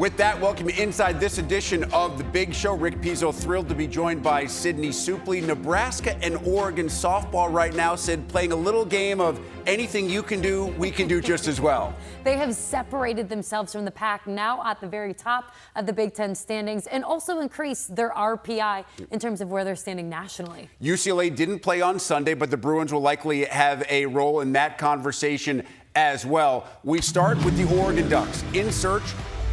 With that, welcome inside this edition of The Big Show. Rick Pizzo thrilled to be joined by Sydney Supley. Nebraska and Oregon softball right now, Sid, playing a little game of anything you can do, we can do just as well. They have separated themselves from the pack, now at the very top of the Big Ten standings, and also increased their RPI in terms of where they're standing nationally. UCLA didn't play on Sunday, but the Bruins will likely have a role in that conversation as well. We start with the Oregon Ducks in search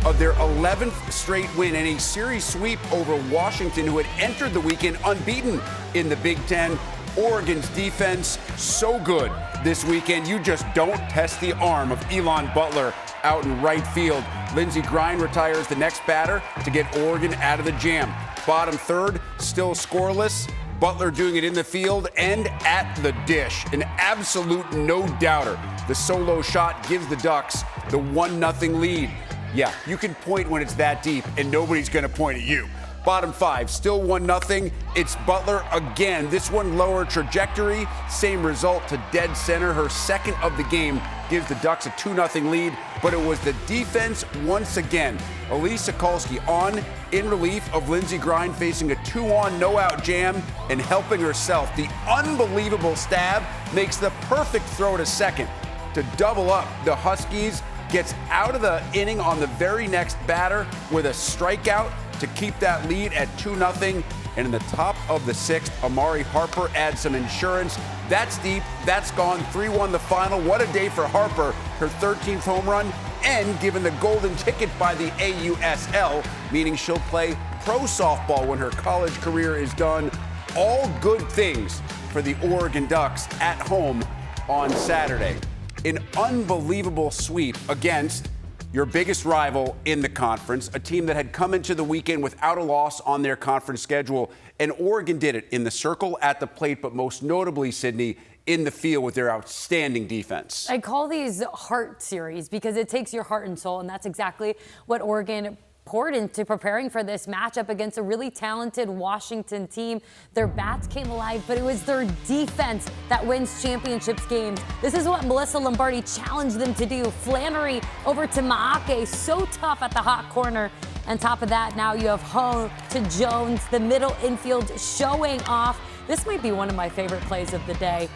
of their 11th straight win and a series sweep over Washington, who had entered the weekend unbeaten in the Big Ten. Oregon's defense so good this weekend, you just don't test the arm of Elon Butler out in right field. Lindsey Grine retires the next batter to get Oregon out of the jam. Bottom third, still scoreless. Butler doing it in the field and at the dish. An absolute no-doubter. The solo shot gives the Ducks the 1-0 lead. Yeah, you can point when it's that deep, and nobody's going to point at you. Bottom five, still 1-0. It's Butler again. This one lower trajectory. Same result to dead center. Her second of the game gives the Ducks a 2-0 lead, but it was the defense once again. Elise Sokolsky on in relief of Lindsey Grine, facing a 2-on no-out jam and helping herself. The unbelievable stab makes the perfect throw to second to double up. The Huskies gets out of the inning on the very next batter with a strikeout to keep that lead at 2-0. And in the top of the sixth, Amari Harper adds some insurance. That's deep. That's gone. 3-1 the final. What a day for Harper. Her 13th home run and given the golden ticket by the AUSL, meaning she'll play pro softball when her college career is done. All good things for the Oregon Ducks at home on Saturday. An unbelievable sweep against your biggest rival in the conference, a team that had come into the weekend without a loss on their conference schedule. And Oregon did it in the circle, at the plate, but most notably, Sydney, in the field with their outstanding defense. I call these heart series because it takes your heart and soul, and that's exactly what Oregon poured into preparing for this matchup against a really talented Washington team. Their bats came alive, but it was their defense that wins championships games. This is what Melissa Lombardi challenged them to do. Flannery over to Maake, so tough at the hot corner. On top of that, now you have Hone to Jones, the middle infield showing off. This might be one of my favorite plays of the day.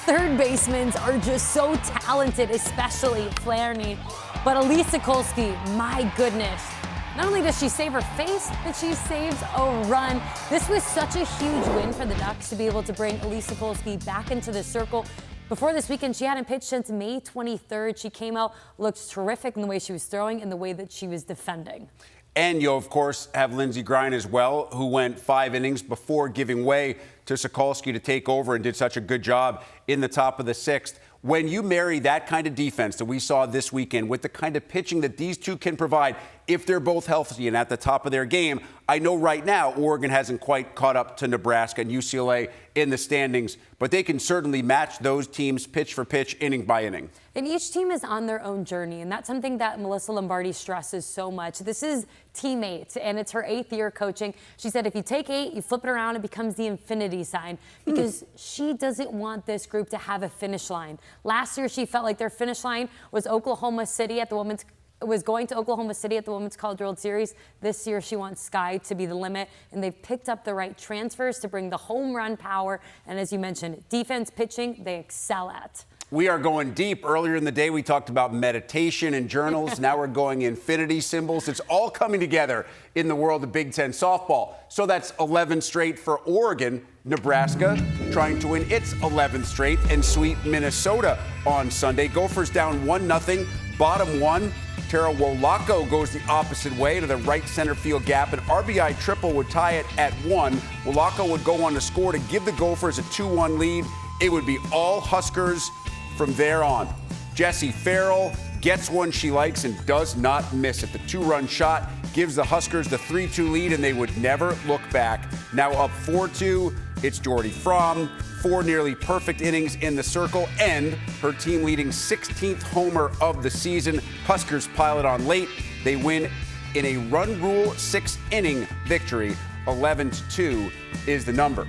Third basemen are just so talented, especially Flannery. But Elise Sokolsky, my goodness. Not only does she save her face, but she saves a run. This was such a huge win for the Ducks to be able to bring Elise Sokolsky back into the circle. Before this weekend, she hadn't pitched since May 23rd. She came out, looked terrific in the way she was throwing and the way that she was defending. And you, of course, have Lindsey Grine as well, who went 5 innings before giving way to Sokolsky to take over and did such a good job in the top of the sixth. When you marry that kind of defense that we saw this weekend with the kind of pitching that these two can provide, if they're both healthy and at the top of their game, I know right now Oregon hasn't quite caught up to Nebraska and UCLA in the standings, but they can certainly match those teams pitch for pitch, inning by inning. And each team is on their own journey, and that's something that Melissa Lombardi stresses so much. This is teammates, and it's her 8th year coaching. She said if you take 8, you flip it around, it becomes the infinity sign, because she doesn't want this group to have a finish line. Last year, she felt like their finish line was Oklahoma City at the women's was going to Oklahoma City at the Women's College World Series. This year, she wants sky to be the limit, and they've picked up the right transfers to bring the home run power. And as you mentioned, defense, pitching, they excel at. We are going deep. Earlier in the day, we talked about meditation and journals. Now we're going infinity symbols. It's all coming together in the world of Big Ten softball. So that's 11 straight for Oregon. Nebraska trying to win its 11th straight and sweep Minnesota on Sunday. Gophers down 1-0, bottom 1. Tara Wolako goes the opposite way to the right center field gap. An RBI triple would tie it at 1. Wolako would go on to score to give the Gophers a 2-1 lead. It would be all Huskers from there on. Jessie Farrell gets one she likes and does not miss it. The 2-run shot gives the Huskers the 3-2 lead, and they would never look back. Now up 4-2, it's Jordy Fromm. 4 nearly perfect innings in the circle and her team leading 16th homer of the season. Huskers pile it on late. They win in a run rule 6-inning victory. 11-2 is the number.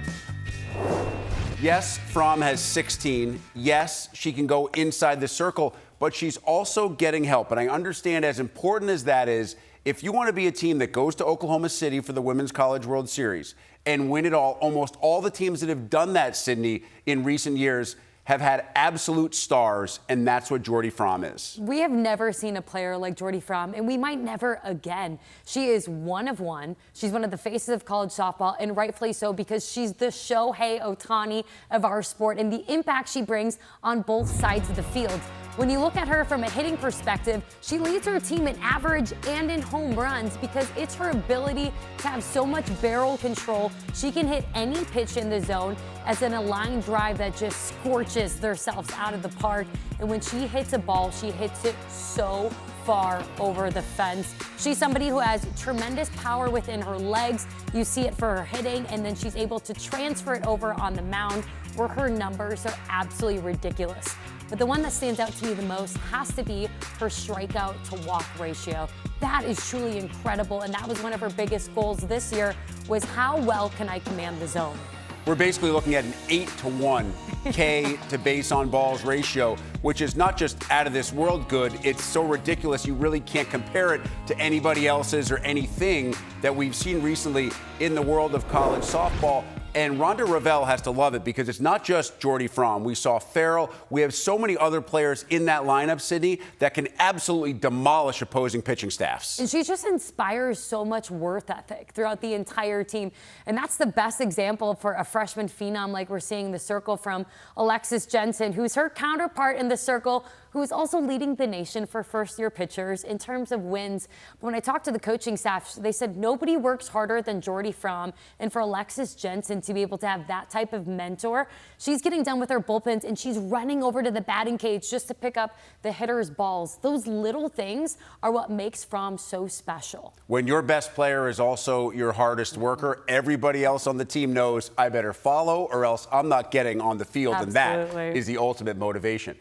Yes, Fromm has 16. Yes, she can go inside the circle, but she's also getting help. And I understand, as important as that is, if you want to be a team that goes to Oklahoma City for the Women's College World Series and win it all, almost all the teams that have done that, Sydney, in recent years have had absolute stars, and that's what Jordy Fromm is. We have never seen a player like Jordy Fromm, and we might never again. She is one of one. She's one of the faces of college softball, and rightfully so, because she's the Shohei Ohtani of our sport and the impact she brings on both sides of the field. When you look at her from a hitting perspective, she leads her team in average and in home runs because it's her ability to have so much barrel control. She can hit any pitch in the zone as in a line drive that just scorches themselves out of the park. And when she hits a ball, she hits it so far over the fence. She's somebody who has tremendous power within her legs. You see it for her hitting, and then she's able to transfer it over on the mound where her numbers are absolutely ridiculous. But the one that stands out to me the most has to be her strikeout to walk ratio. That is truly incredible, and that was one of her biggest goals this year, was how well can I command the zone? We're basically looking at an 8-to-1 K to base on balls ratio, which is not just out of this world good. It's so ridiculous you really can't compare it to anybody else's or anything that we've seen recently in the world of college softball. And Rhonda Revelle has to love it because it's not just Jordy Fromm. We saw Farrell. We have so many other players in that lineup, Sydney, that can absolutely demolish opposing pitching staffs. And she just inspires so much work ethic throughout the entire team. And that's the best example for a freshman phenom like we're seeing in the circle from Alexis Jensen, who's her counterpart in the circle, who is also leading the nation for first-year pitchers in terms of wins. But when I talked to the coaching staff, they said nobody works harder than Jordy Fromm. And for Alexis Jensen to be able to have that type of mentor, she's getting done with her bullpens and she's running over to the batting cage just to pick up the hitter's balls. Those little things are what makes Fromm so special. When your best player is also your hardest worker, everybody else on the team knows I better follow or else I'm not getting on the field. Absolutely. And that is the ultimate motivation.